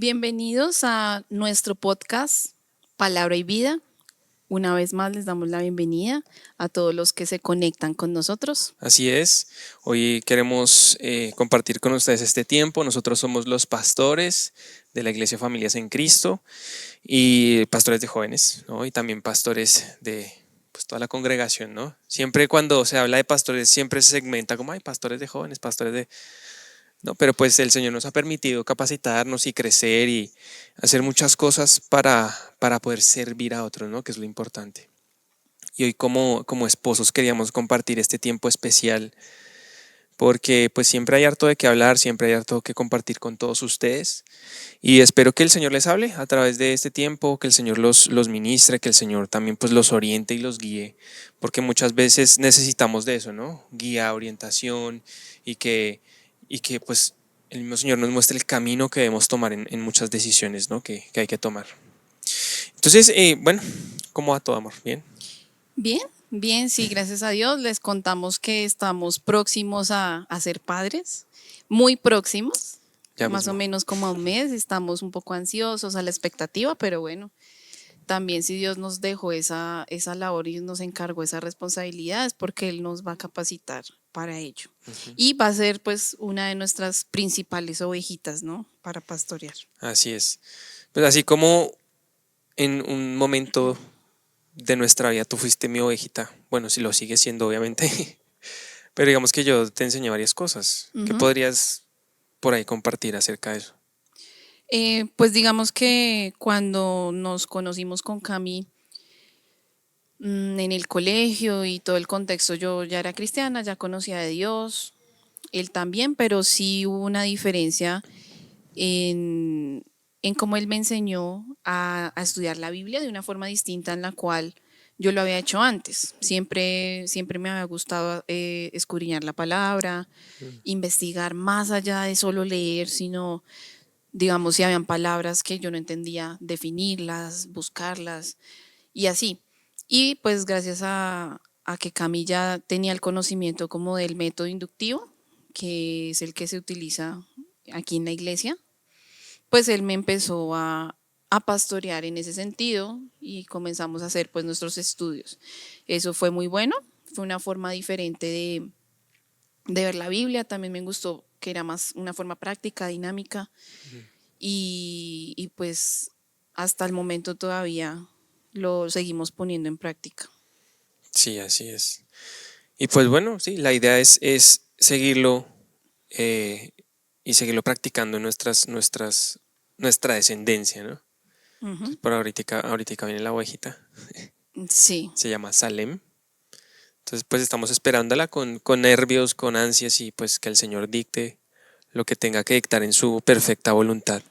Bienvenidos a nuestro podcast Palabra y Vida. Una vez más les damos la bienvenida a todos los que se conectan con nosotros. Así es, hoy queremos compartir con ustedes este tiempo. Nosotros somos los pastores de la Iglesia Familias en Cristo y pastores de jóvenes, ¿no? Y también pastores de pues, toda la congregación, ¿no? Siempre cuando se habla de pastores, siempre se segmenta como, hay pastores de jóvenes, pastores de... No, pero pues el Señor nos ha permitido capacitarnos y crecer y hacer muchas cosas para poder servir a otros, ¿no? Que es lo importante. Y hoy como esposos queríamos compartir este tiempo especial porque pues siempre hay harto de qué hablar, siempre hay harto que compartir con todos ustedes y espero que el Señor les hable a través de este tiempo, que el Señor los ministre, que el Señor también pues los oriente y los guíe, porque muchas veces necesitamos de eso, ¿no? Guía, orientación y que pues el mismo Señor nos muestre el camino que debemos tomar en muchas decisiones, ¿no? Que hay que tomar. Entonces, bueno, ¿cómo va todo, amor? ¿Bien? Bien, bien, sí, gracias a Dios. Les contamos que estamos próximos a ser padres, muy próximos, Ya más o mismo. menos como a un mes. Estamos un poco ansiosos a la expectativa, pero bueno, también si Dios nos dejó esa labor y nos encargó esa responsabilidad es porque Él nos va a capacitar para ello. Y va a ser pues una de nuestras principales ovejitas, ¿no? Para pastorear. Así es. Pues así como en un momento de nuestra vida tú fuiste mi ovejita, bueno, si lo sigues siendo obviamente, pero digamos que yo te enseñé varias cosas. ¿Qué Ujú. podrías por ahí compartir acerca de eso? Pues digamos que cuando nos conocimos con Cami en el colegio y todo el contexto, yo ya era cristiana, ya conocía de Dios, él también, pero sí hubo una diferencia en cómo él me enseñó a estudiar la Biblia de una forma distinta en la cual yo lo había hecho antes. Siempre me había gustado escudriñar la palabra, investigar más allá de solo leer, sino, digamos, si habían palabras que yo no entendía, definirlas, buscarlas y así. Y pues gracias a que Camilla tenía el conocimiento como del método inductivo, que es el que se utiliza aquí en la iglesia, pues él me empezó a pastorear en ese sentido y comenzamos a hacer pues nuestros estudios. Eso fue muy bueno, fue una forma diferente de ver la Biblia, también me gustó que era más una forma práctica, dinámica y pues hasta el momento todavía lo seguimos poniendo en práctica. Sí, así es. Y pues bueno, sí, la idea es seguirlo eh, y seguirlo practicando en nuestra descendencia, ¿no? Ujú. Entonces, por ahorita viene la ovejita, Sí, se llama Salem. Entonces, pues estamos esperándola con nervios, con ansias y pues que el Señor dicte lo que tenga que dictar en su perfecta voluntad.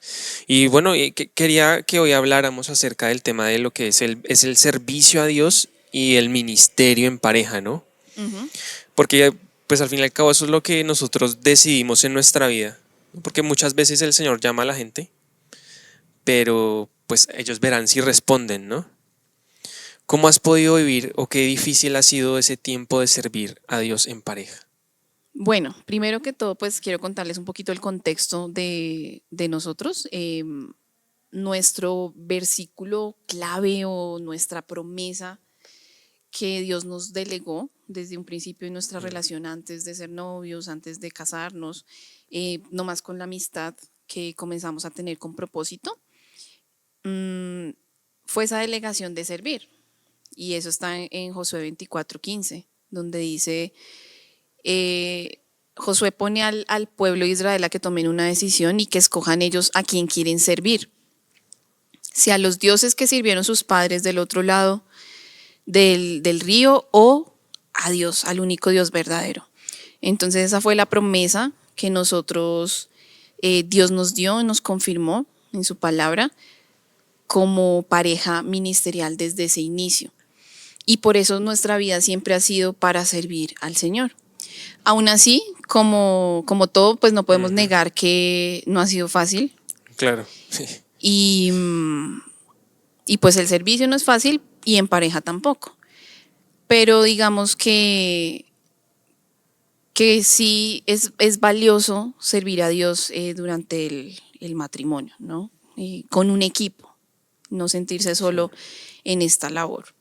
Y bueno, quería que hoy habláramos acerca del tema de lo que es el servicio a Dios y el ministerio en pareja, ¿no? ujú. Porque pues al fin y al cabo eso es lo que nosotros decidimos en nuestra vida, ¿no? Porque muchas veces el Señor llama a la gente, pero pues ellos verán si responden, ¿no? ¿Cómo has podido vivir o qué difícil ha sido ese tiempo de servir a Dios en pareja? Bueno, primero que todo, pues quiero contarles un poquito el contexto de nosotros. Nuestro versículo clave o nuestra promesa que Dios nos delegó desde un principio en nuestra relación antes de ser novios, antes de casarnos, no más con la amistad que comenzamos a tener con propósito, fue esa delegación de servir. Y eso está en Josué 24:15, donde dice, eh, Josué pone al pueblo de Israel a que tomen una decisión y que escojan ellos a quién quieren servir. Si a los dioses que sirvieron sus padres del otro lado del río o a Dios, al único Dios verdadero. Entonces esa fue la promesa que nosotros, Dios nos dio, nos confirmó en su palabra como pareja ministerial desde ese inicio. Y por eso nuestra vida siempre ha sido para servir al Señor. Aún así, como todo, pues no podemos Ujú. negar que no ha sido fácil. Claro, sí. Y, y pues el servicio no es fácil y en pareja tampoco. Pero digamos que sí es valioso servir a Dios durante el matrimonio, ¿no? con un equipo, no sentirse solo en esta labor.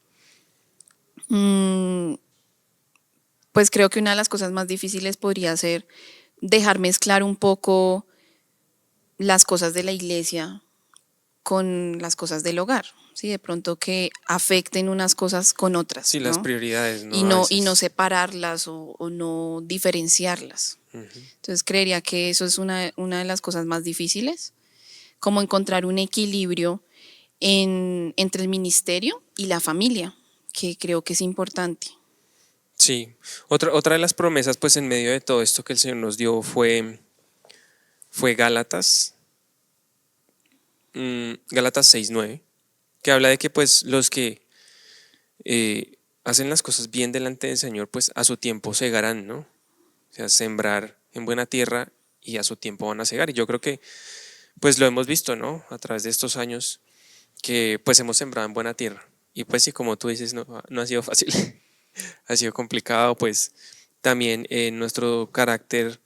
Pues creo que una de las cosas más difíciles podría ser dejar mezclar un poco las cosas de la iglesia con las cosas del hogar, ¿sí? De pronto que afecten unas cosas con otras, Sí, las ¿no? prioridades, Y ¿no? A no veces. separarlas o no diferenciarlas. Entonces creería que eso es una de las cosas más difíciles, como encontrar un equilibrio entre el ministerio y la familia, que creo que es importante. Sí. Otra de las promesas, pues en medio de todo esto que el Señor nos dio fue Gálatas, Gálatas 6:9, que habla de que pues los que hacen las cosas bien delante del Señor, pues a su tiempo segarán, ¿no? O sea, sembrar en buena tierra y a su tiempo van a segar. Y yo creo que pues lo hemos visto, ¿no? A través de estos años que pues hemos sembrado en buena tierra. Y pues sí, como tú dices, no ha sido fácil, ha sido complicado, pues también nuestro carácter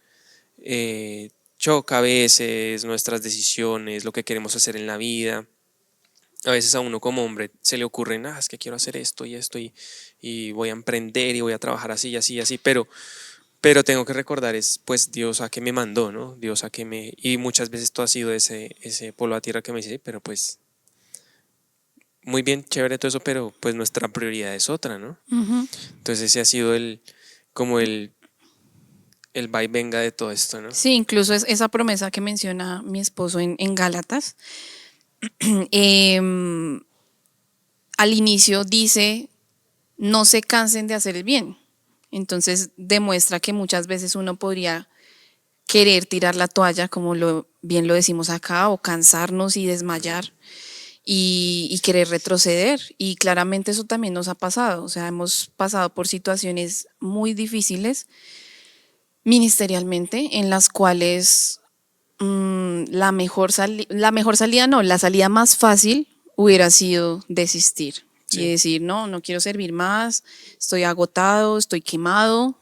choca a veces, nuestras decisiones, lo que queremos hacer en la vida. A veces a uno como hombre se le ocurre, es que quiero hacer esto y voy a emprender y voy a trabajar así y así y así, pero tengo que recordar es pues Dios a qué me mandó, ¿no? Dios a qué me... Y muchas veces todo ha sido ese polo a tierra que me dice, "Sí, pero pues muy bien, chévere todo eso, pero pues nuestra prioridad es otra, ¿no?". Entonces ese ha sido como el va y venga de todo esto, ¿no? Sí, incluso es esa promesa que menciona mi esposo en Gálatas. eh, Al inicio dice, no se cansen de hacer el bien. Entonces demuestra que muchas veces uno podría querer tirar la toalla, como bien lo decimos acá, o cansarnos y desmayar y querer retroceder. Y claramente eso también nos ha pasado. O sea, hemos pasado por situaciones muy difíciles ministerialmente en las cuales la mejor salida no, la salida más fácil hubiera sido desistir y Sí, decir, no, no quiero servir más, estoy agotado, estoy quemado,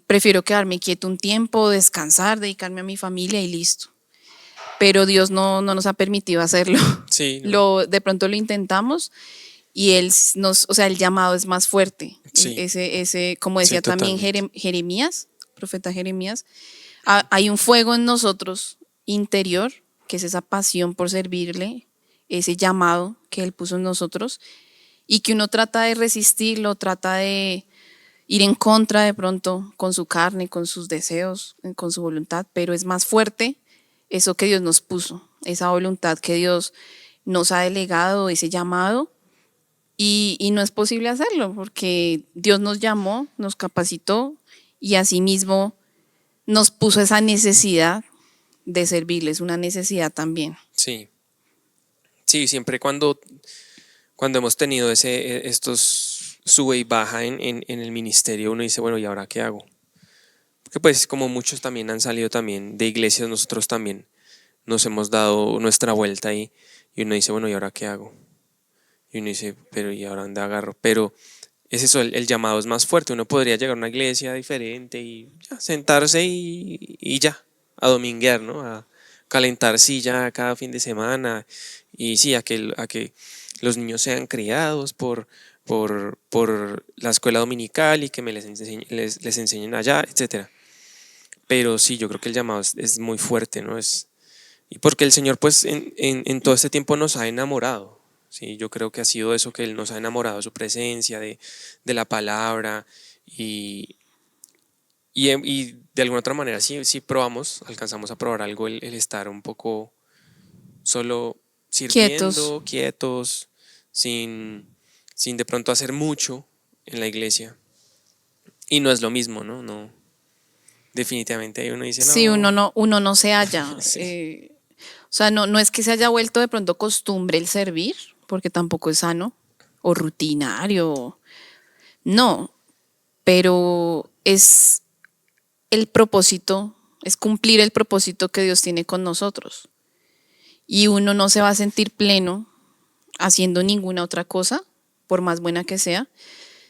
prefiero quedarme quieto un tiempo, descansar, dedicarme a mi familia y listo. Pero Dios no nos ha permitido hacerlo. sí, ¿no? De pronto lo intentamos y o sea, el llamado es más fuerte. Sí, Como sí, decía también totalmente. Jeremías, profeta Jeremías, hay un fuego en nosotros interior, que es esa pasión por servirle, ese llamado que Él puso en nosotros, y que uno trata de resistirlo, trata de ir en contra de pronto con su carne, con sus deseos, con su voluntad, pero es más fuerte eso que Dios nos puso, esa voluntad que Dios nos ha delegado, ese llamado, y no es posible hacerlo porque Dios nos llamó, nos capacitó y asimismo nos puso esa necesidad de servirles, una necesidad también. Sí, sí, siempre cuando hemos tenido estos sube y baja en el ministerio, uno dice, bueno, ¿y ahora qué hago? Porque pues como muchos también han salido también de iglesias, nosotros también nos hemos dado nuestra vuelta ahí y uno dice, bueno, ¿y ahora qué hago? Y uno dice, pero ¿y ahora dónde agarro? Pero es eso, el llamado es más fuerte. Uno podría llegar a una iglesia diferente y ya, sentarse y ya, a dominguear, ¿no? A calentar silla cada fin de semana y sí, a que los niños sean criados por la escuela dominical y que les enseñen allá, etcétera. Pero sí, yo creo que el llamado es muy fuerte, ¿no? Y porque el Señor, pues, en todo este tiempo nos ha enamorado. Sí, yo creo que ha sido eso, que Él nos ha enamorado de su presencia, de la palabra. Y de alguna otra manera, sí probamos, alcanzamos a probar algo, el estar un poco solo Quietos. sirviendo, quietos, sin de pronto hacer mucho en la iglesia. Y no es lo mismo, ¿no? No, definitivamente ahí uno dice, Sí, no, uno no se halla. sí, O sea, no es que se haya vuelto de pronto costumbre el servir, porque tampoco es sano o rutinario. No, pero es el propósito, es cumplir el propósito que Dios tiene con nosotros. Y uno no se va a sentir pleno haciendo ninguna otra cosa, por más buena que sea,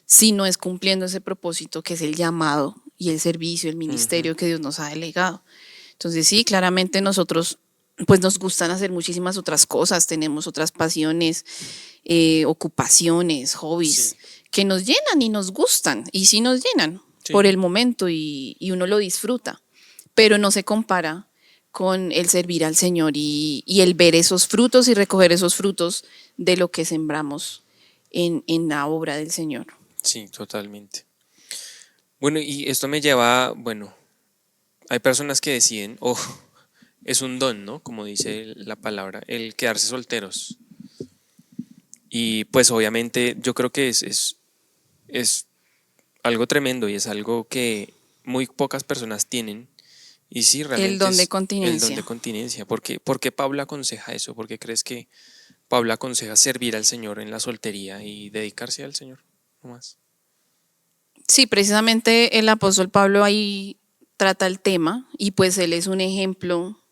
si no es cumpliendo ese propósito que es el llamado y el servicio, el ujú, ministerio que Dios nos ha delegado. Entonces sí, claramente nosotros pues nos gustan hacer muchísimas otras cosas, tenemos otras pasiones, ocupaciones, hobbies, Sí, que nos llenan y nos gustan, y sí nos llenan por sí, el momento y uno lo disfruta, pero no se compara con el servir al Señor y el ver esos frutos y recoger esos frutos de lo que sembramos en la obra del Señor. sí, totalmente. Bueno, y esto me lleva, bueno, hay personas que deciden, o es un don, ¿no? Como dice la palabra, el quedarse solteros. Y pues obviamente yo creo que es algo tremendo y es algo que muy pocas personas tienen. Y sí, El realmente don de es el don de continencia. continencia. ¿Por qué Pablo aconseja eso? ¿Por qué crees que Pablo aconseja servir al Señor en la soltería y dedicarse al Señor? No más. Sí, precisamente el apóstol Pablo ahí trata el tema y pues él es un ejemplo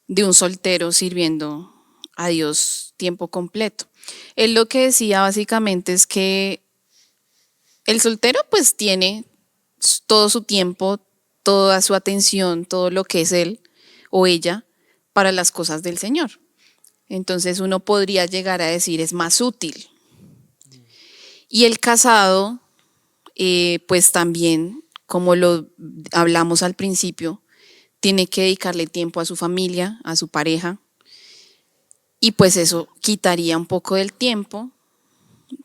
de un soltero sirviendo a Dios tiempo completo. Él lo que decía básicamente es que el soltero pues tiene todo su tiempo, toda su atención, todo lo que es él o ella para las cosas del Señor. Entonces uno podría llegar a decir es más útil. Y el casado, pues también, como lo hablamos al principio, tiene que dedicarle tiempo a su familia, a su pareja, y pues eso quitaría un poco del tiempo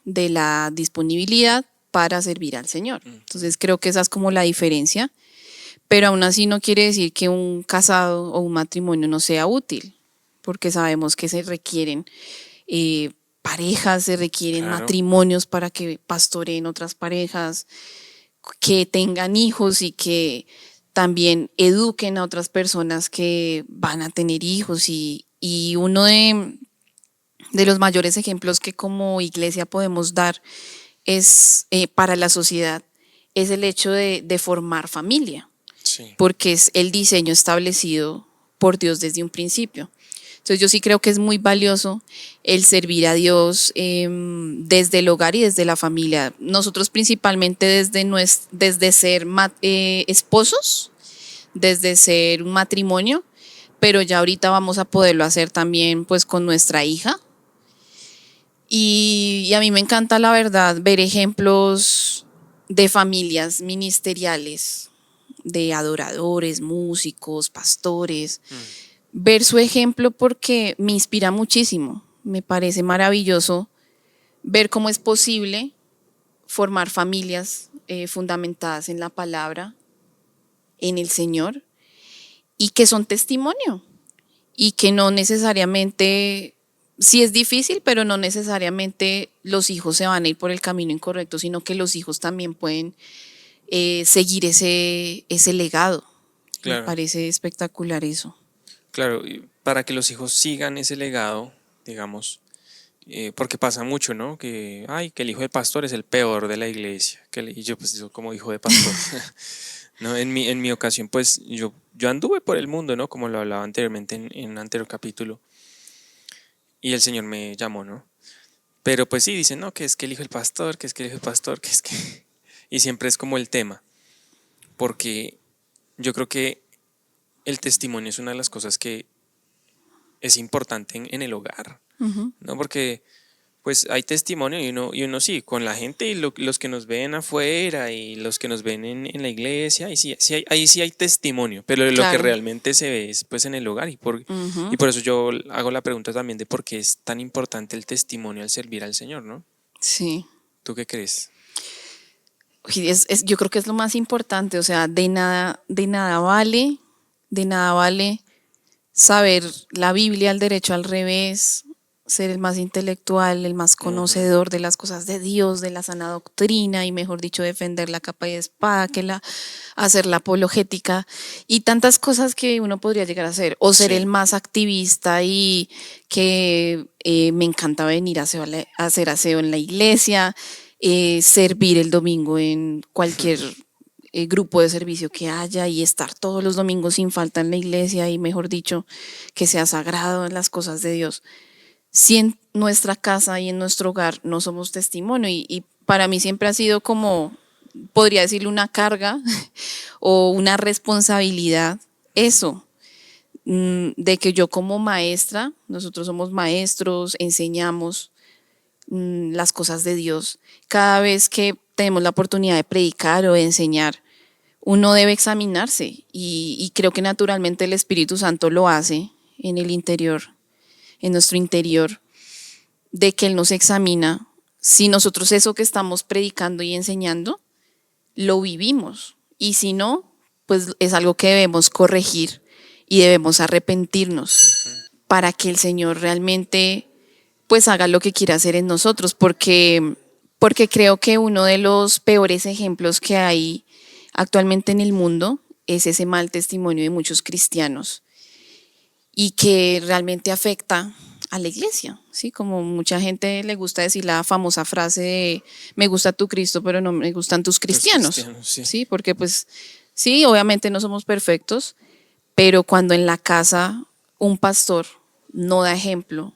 de la disponibilidad para servir al Señor. Entonces creo que esa es como la diferencia, pero aún así no quiere decir que un casado o un matrimonio no sea útil, porque sabemos que se requieren parejas, se requieren Claro, matrimonios para que pastoreen otras parejas, que tengan hijos y que también eduquen a otras personas que van a tener hijos y uno de los mayores ejemplos que como iglesia podemos dar es para la sociedad es el hecho de formar familia, sí, porque es el diseño establecido por Dios desde un principio. Entonces yo sí creo que es muy valioso el servir a Dios desde el hogar y desde la familia. Nosotros principalmente desde ser esposos, desde ser un matrimonio, pero ya ahorita vamos a poderlo hacer también pues con nuestra hija. Y a mí me encanta la verdad ver ejemplos de familias ministeriales, de adoradores, músicos, pastores, ver su ejemplo porque me inspira muchísimo. Me parece maravilloso ver cómo es posible formar familias fundamentadas en la palabra, en el Señor, y que son testimonio, y que no necesariamente, sí es difícil, pero no necesariamente los hijos se van a ir por el camino incorrecto, sino que los hijos también pueden seguir ese legado. Me claro, parece espectacular eso. claro. Y para que los hijos sigan ese legado, digamos, porque pasa mucho, ¿no? Que, ay, que el hijo de pastor es el peor de la iglesia. Y yo, pues, yo como hijo de pastor. No, en mi ocasión, pues yo anduve por el mundo, ¿no? Como lo hablaba anteriormente en un anterior capítulo, y el Señor me llamó, ¿no? Pero pues sí, dicen, no, que es que el hijo del pastor, que es que el hijo del pastor, que es que... Y siempre es como el tema, porque yo creo que el testimonio es una de las cosas que es importante en el hogar, ¿no? Porque pues hay testimonio y uno sí, con la gente y los que nos ven afuera y los que nos ven en la iglesia, y sí, ahí sí hay testimonio, pero lo que Claro. realmente se ve es pues en el hogar y por eso yo hago la pregunta también de por qué es tan importante el testimonio al servir al Señor, ¿no? Sí. ¿Tú qué crees? Yo creo que es lo más importante, o sea, de nada vale saber la Biblia al derecho al revés, ser el más intelectual, el más Ujú, conocedor de las cosas de Dios, de la sana doctrina y mejor dicho defender la capa y espada, hacer la apologética y tantas cosas que uno podría llegar a hacer o ser el sí, más activista y que me encanta venir a hacer aseo en la iglesia, servir el domingo en cualquier grupo de servicio que haya y estar todos los domingos sin falta en la iglesia y mejor dicho, que sea sagrado en las cosas de Dios. Si en nuestra casa y en nuestro hogar no somos testimonio y para mí siempre ha sido como, podría decirle una carga o una responsabilidad, eso, de que yo como maestra, nosotros somos maestros, enseñamos las cosas de Dios. Cada vez que tenemos la oportunidad de predicar o de enseñar, uno debe examinarse y creo que naturalmente el Espíritu Santo lo hace en el interior, en nuestro interior, de que Él nos examina si nosotros eso que estamos predicando y enseñando lo vivimos, y si no, pues es algo que debemos corregir y debemos arrepentirnos para que el Señor realmente pues haga lo que quiera hacer en nosotros, porque creo que uno de los peores ejemplos que hay actualmente en el mundo es ese mal testimonio de muchos cristianos y que realmente afecta a la iglesia, ¿sí? Como mucha gente le gusta decir la famosa frase de me gusta tu Cristo, pero no me gustan tus cristianos, Sí. ¿sí? Porque pues sí, obviamente no somos perfectos, pero cuando en la casa un pastor no da ejemplo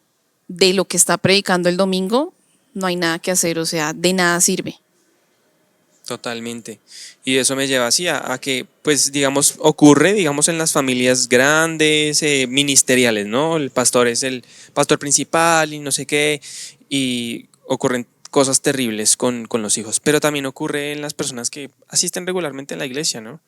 de lo que está predicando el domingo, no hay nada que hacer, o sea, de nada sirve. Totalmente. Y eso me lleva así a que, pues, digamos, ocurre, digamos, en las familias grandes, ministeriales, ¿no? El pastor es el pastor principal y no sé qué, y ocurren cosas terribles con los hijos, pero también ocurre en las personas que asisten regularmente a la iglesia, ¿no?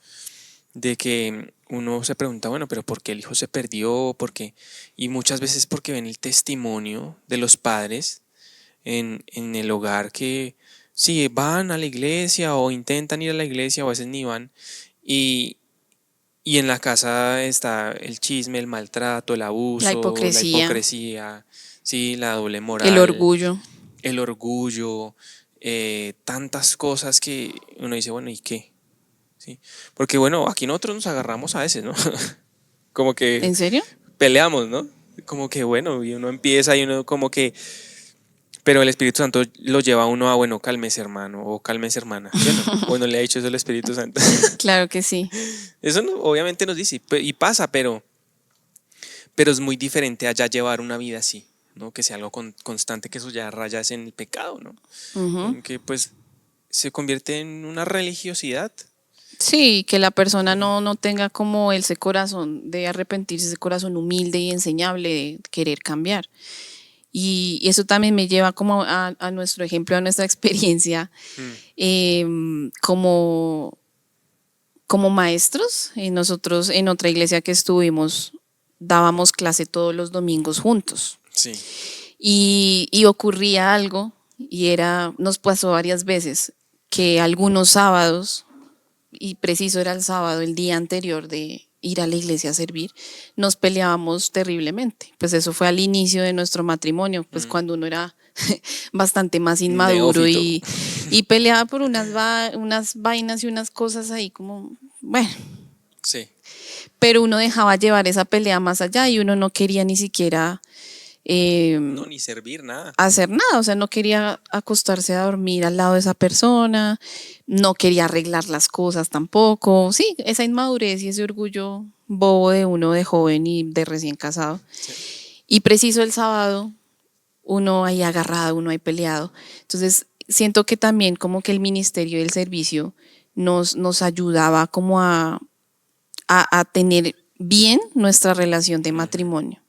De que uno se pregunta, bueno, pero ¿por qué el hijo se perdió? ¿Por qué? Y muchas veces porque ven el testimonio de los padres en el hogar que sí van a la iglesia o intentan ir a la iglesia o a veces ni van y, y en la casa está el chisme, el maltrato, el La abuso, la hipocresía, hipocresía, sí, la doble el moral, orgullo. el orgullo, tantas cosas que uno dice, bueno, ¿y qué? ¿Sí? Porque bueno, aquí nosotros nos agarramos a veces, ¿no? Como que ¿En serio? peleamos, ¿no? Como que bueno, y uno empieza y uno como que pero el Espíritu Santo lo lleva a uno a, bueno, cálmese hermano o cálmese hermana, ¿sí o no? O no le ha dicho eso el Espíritu Santo. Claro que sí. Eso obviamente nos dice, y pasa, pero es muy diferente allá llevar una vida así, ¿no? Que sea algo constante, que eso ya rayas en el pecado, ¿no? Ujú. En que pues se convierte en una religiosidad. Sí, que la persona no tenga como ese corazón de arrepentirse, ese corazón humilde y enseñable de querer cambiar. Y eso también me lleva como a nuestro ejemplo, a nuestra experiencia Mm, como, como maestros. Nosotros en otra iglesia que estuvimos dábamos clase todos los domingos juntos. sí, Y ocurría algo, y nos pasó varias veces, que algunos sábados, y preciso era el sábado, el día anterior de ir a la iglesia a servir, nos peleábamos terriblemente. Pues eso fue al inicio de nuestro matrimonio, pues cuando uno era bastante más un inmaduro neófito. y peleaba por unas vainas y unas cosas ahí como, bueno, Sí, pero uno dejaba llevar esa pelea más allá y uno no quería ni siquiera no, ni servir, nada. hacer nada, o sea, no quería acostarse a dormir al lado de esa persona, no quería arreglar las cosas tampoco, sí, esa inmadurez y ese orgullo bobo de uno de joven y de recién casado. Sí, Y preciso el sábado, uno ahí agarrado, uno ahí peleado. Entonces, siento que también como que el ministerio y el servicio nos ayudaba como a tener bien nuestra relación de matrimonio.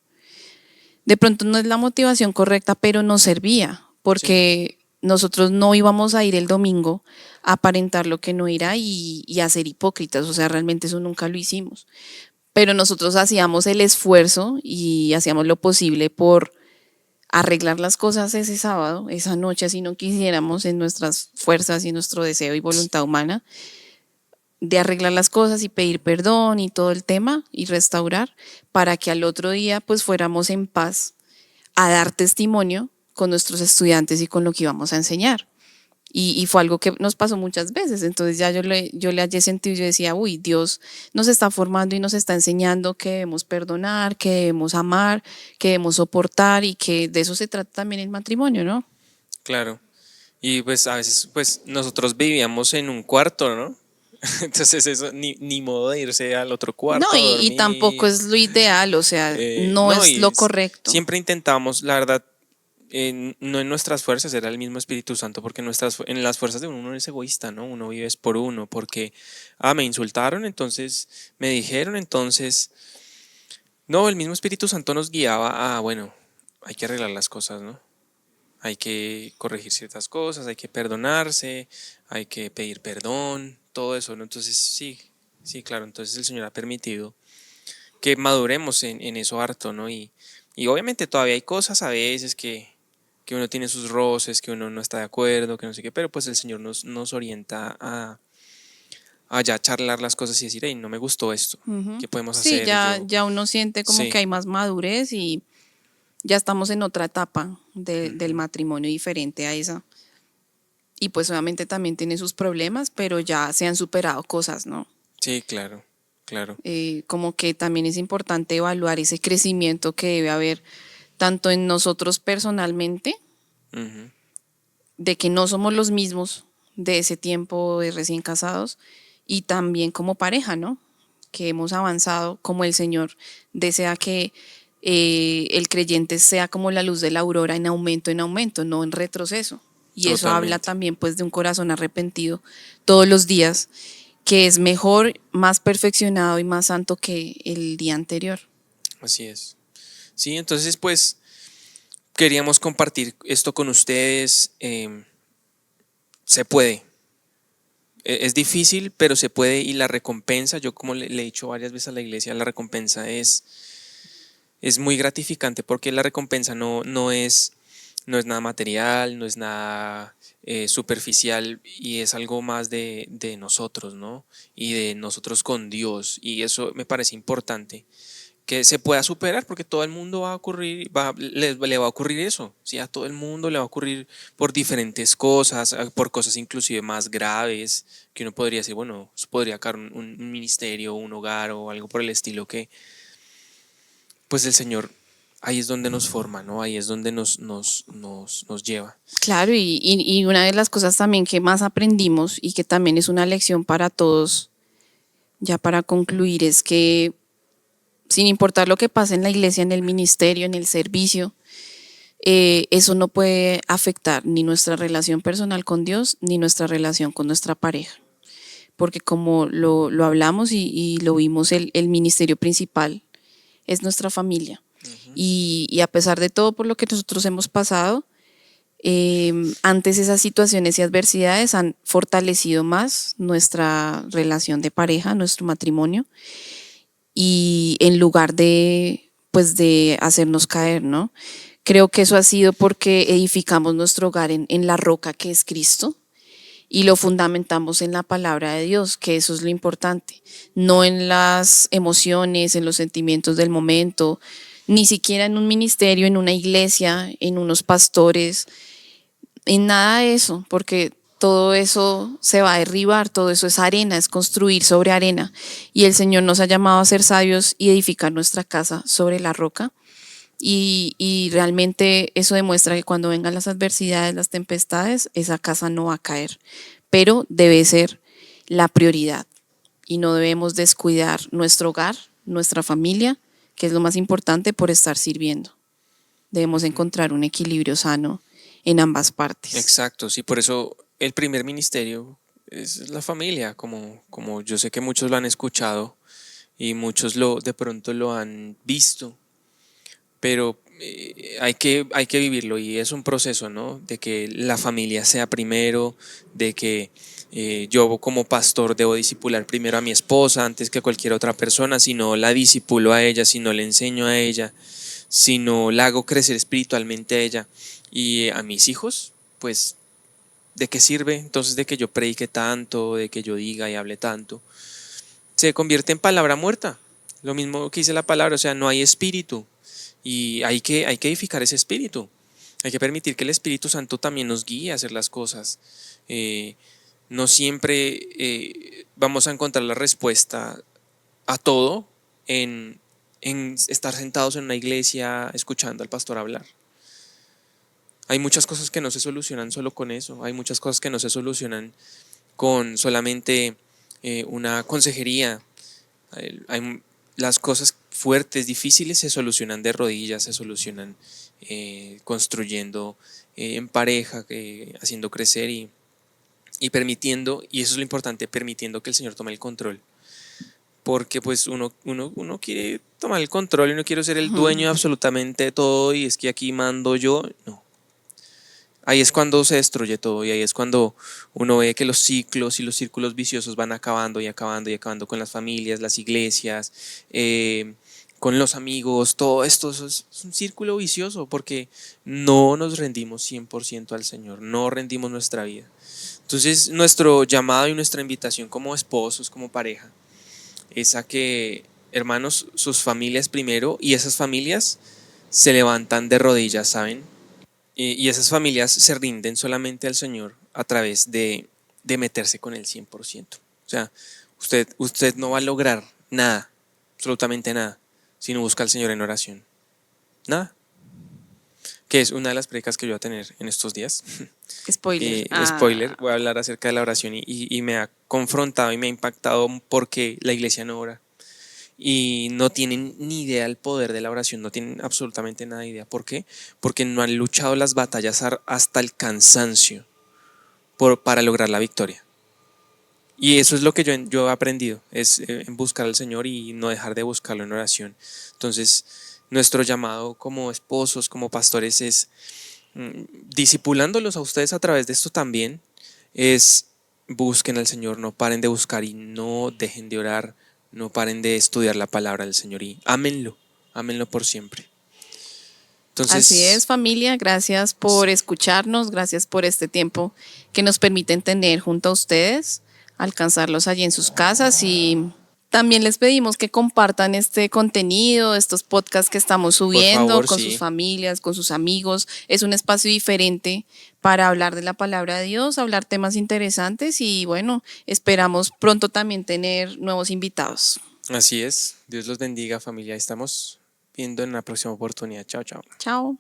De pronto no es la motivación correcta, pero nos servía, sí, porque nosotros no íbamos a ir el domingo a aparentar lo que no era y a ser hipócritas, o sea, realmente eso nunca lo hicimos. Pero nosotros hacíamos el esfuerzo y hacíamos lo posible por arreglar las cosas ese sábado, esa noche, si no quisiéramos, en nuestras fuerzas y nuestro deseo y voluntad humana, de arreglar las cosas y pedir perdón y todo el tema y restaurar para que al otro día pues fuéramos en paz a dar testimonio con nuestros estudiantes y con lo que íbamos a enseñar. Y fue algo que nos pasó muchas veces. Entonces ya yo le hallé sentido y yo decía, uy, Dios nos está formando y nos está enseñando que debemos perdonar, que debemos amar, que debemos soportar y que de eso se trata también el matrimonio, ¿no? claro. Y pues a veces pues nosotros vivíamos en un cuarto, ¿no? Entonces eso, ni modo de irse al otro No, cuarto a y tampoco dormir. es lo ideal, o sea, no No, es y lo correcto. siempre intentamos, la verdad, no en nuestras fuerzas, era el mismo Espíritu Santo, porque en las fuerzas de uno es egoísta, ¿no? Uno vive es por uno, porque, me insultaron, entonces me dijeron, entonces No, el mismo Espíritu Santo nos guiaba a, bueno, hay que arreglar las cosas, ¿no? Hay que corregir ciertas cosas, hay que perdonarse, hay que pedir perdón, todo eso, ¿no? Entonces sí, sí, claro, entonces el Señor ha permitido que maduremos en eso harto, ¿no? Y obviamente todavía hay cosas a veces que uno tiene sus roces, que uno no está de acuerdo, que no sé qué, pero pues el Señor nos orienta a ya charlar las cosas y decir, hey, no me gustó esto, Ujú. ¿qué podemos Sí, hacer? ya, Yo, ya uno siente como que sí, hay más madurez y ya estamos en otra etapa del matrimonio diferente a esa. Y pues obviamente también tiene sus problemas, pero ya se han superado cosas, ¿no? sí, claro, claro. Como que también es importante evaluar ese crecimiento que debe haber tanto en nosotros personalmente, Ujú, de que no somos los mismos de ese tiempo de recién casados, y también como pareja, ¿no? Que hemos avanzado, como el Señor desea que el creyente sea como la luz de la aurora en aumento, no en retroceso. Y eso habla totalmente. también pues de un corazón arrepentido todos los días, que es mejor, más perfeccionado y más santo que el día anterior. Así es. Sí, entonces pues queríamos compartir esto con ustedes. Se puede. Es difícil, pero se puede y la recompensa, yo como le he dicho varias veces a la iglesia, la recompensa es muy gratificante porque la recompensa no es nada material, no es nada superficial y es algo más de nosotros, ¿no? Y de nosotros con Dios y eso me parece importante que se pueda superar porque todo el mundo va a ocurrir, le va a ocurrir eso, ¿sí? A todo el mundo le va a ocurrir por diferentes cosas, por cosas inclusive más graves, que uno podría decir, bueno, podría caer un ministerio, un hogar o algo por el estilo que, pues el Señor ahí es donde nos forma, ¿no? Ahí es donde nos lleva. Claro, y una de las cosas también que más aprendimos y que también es una lección para todos, ya para concluir, es que sin importar lo que pase en la iglesia, en el ministerio, en el servicio, eso no puede afectar ni nuestra relación personal con Dios, ni nuestra relación con nuestra pareja. Porque como lo hablamos y lo vimos, el ministerio principal es nuestra familia. Ujú. Y a pesar de todo por lo que nosotros hemos pasado, antes esas situaciones y adversidades han fortalecido más nuestra relación de pareja, nuestro matrimonio, y en lugar de, pues, de hacernos caer, ¿no? Creo que eso ha sido porque edificamos nuestro hogar en la roca que es Cristo y lo fundamentamos en la palabra de Dios, que eso es lo importante, no en las emociones, en los sentimientos del momento, ni siquiera en un ministerio, en una iglesia, en unos pastores, en nada de eso, porque todo eso se va a derribar, todo eso es arena, es construir sobre arena. Y el Señor nos ha llamado a ser sabios y edificar nuestra casa sobre la roca. Y realmente eso demuestra que cuando vengan las adversidades, las tempestades, esa casa no va a caer, pero debe ser la prioridad y no debemos descuidar nuestro hogar, nuestra familia, que es lo más importante por estar sirviendo. Debemos encontrar un equilibrio sano en ambas partes. Exacto, sí, por eso el primer ministerio es la familia, como yo sé que muchos lo han escuchado y muchos de pronto lo han visto, pero hay que vivirlo y es un proceso, ¿no? De que la familia sea primero, de que yo como pastor debo disipular primero a mi esposa antes que a cualquier otra persona, si no la disipulo a ella, si no le enseño a ella, si no la hago crecer espiritualmente a ella y a mis hijos, pues ¿de qué sirve entonces de que yo predique tanto, de que yo diga y hable tanto? Se convierte en palabra muerta. Lo mismo que dice la palabra, o sea, no hay espíritu. Y hay que edificar ese espíritu. Hay que permitir que el Espíritu Santo también nos guíe a hacer las cosas. Eh, no siempre vamos a encontrar la respuesta a todo en estar sentados en una iglesia escuchando al pastor hablar. Hay muchas cosas que no se solucionan solo con eso. Hay muchas cosas que no se solucionan con solamente una consejería. Las cosas fuertes, difíciles, se solucionan de rodillas, se solucionan construyendo en pareja, haciendo crecer y permitiendo, y eso es lo importante, permitiendo que el Señor tome el control. porque pues uno quiere tomar el control y uno quiere ser el dueño de absolutamente todo y es que aquí mando yo. No. Ahí es cuando se destruye todo y ahí es cuando uno ve que los ciclos y los círculos viciosos van acabando y acabando y acabando con las familias, las iglesias, con los amigos, todo esto es un círculo vicioso porque no nos rendimos 100% al Señor, no rendimos nuestra vida. Entonces nuestro llamado y nuestra invitación como esposos, como pareja, es a que, hermanos, sus familias primero y esas familias se levantan de rodillas, ¿saben? Y esas familias se rinden solamente al Señor a través de meterse con Él 100%. O sea, usted no va a lograr nada, absolutamente nada, si no busca al Señor en oración. Nada. Que es una de las predicas que yo voy a tener en estos días. Spoiler. Spoiler, voy a hablar acerca de la oración y me ha confrontado y me ha impactado porque la iglesia no ora. Y no tienen ni idea del poder de la oración, no tienen absolutamente nada de idea. ¿Por qué? Porque no han luchado las batallas hasta el cansancio para lograr la victoria. Y eso es lo que yo he aprendido, es en buscar al Señor y no dejar de buscarlo en oración. Entonces, nuestro llamado como esposos, como pastores es, discipulándolos a ustedes a través de esto también, es busquen al Señor, no paren de buscar y no dejen de orar, no paren de estudiar la palabra del Señor y ámenlo, ámenlo por siempre. Así es, Entonces, familia. Gracias por escucharnos, gracias por este tiempo que nos permiten tener junto a ustedes, alcanzarlos allí en sus casas y también les pedimos que compartan este contenido, estos podcasts que estamos por subiendo favor, con sus sí, familias, con sus amigos. Es un espacio diferente para hablar de la palabra de Dios, hablar temas interesantes y bueno, esperamos pronto también tener nuevos invitados. así es. Dios los bendiga, familia. Estamos viendo en la próxima oportunidad. Chao, chao. Chao.